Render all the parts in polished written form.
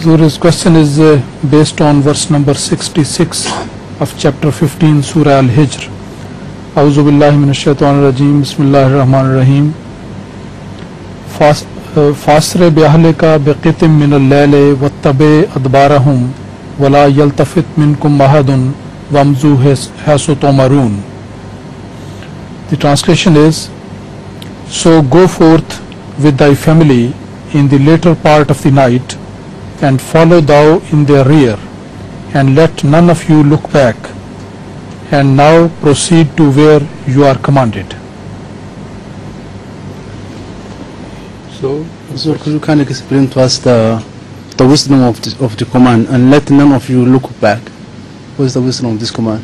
So his question is based on verse number 66 of chapter 15 Surah Al-Hijr. A'udhu billahi minash shaitanir rajim. Bismillahir rahmanir rahim. Fasre bi ahlika biqitim min al-layli wattabi adbarahum wala yaltafit minkum ahadun wamzu hasu tumarun. The translation is, so go forth with thy family in the later part of the night, and follow thou in their rear, and let none of you look back, and now proceed to where you are commanded. So could you kind of explain to us the wisdom of the command, and let none of you look back? What is the wisdom of this command?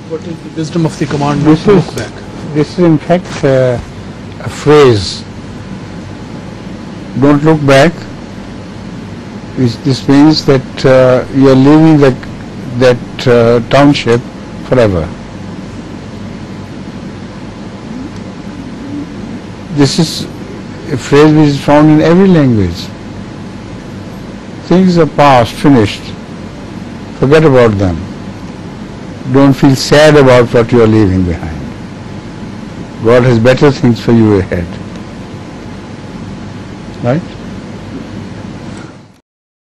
What is the wisdom of the command not to look back? This is in fact a phrase. Don't look back. This means that you are leaving that township forever. This is a phrase which is found in every language. Things are past, finished. Forget about them. Don't feel sad about what you are leaving behind. God has better things for you ahead. Right?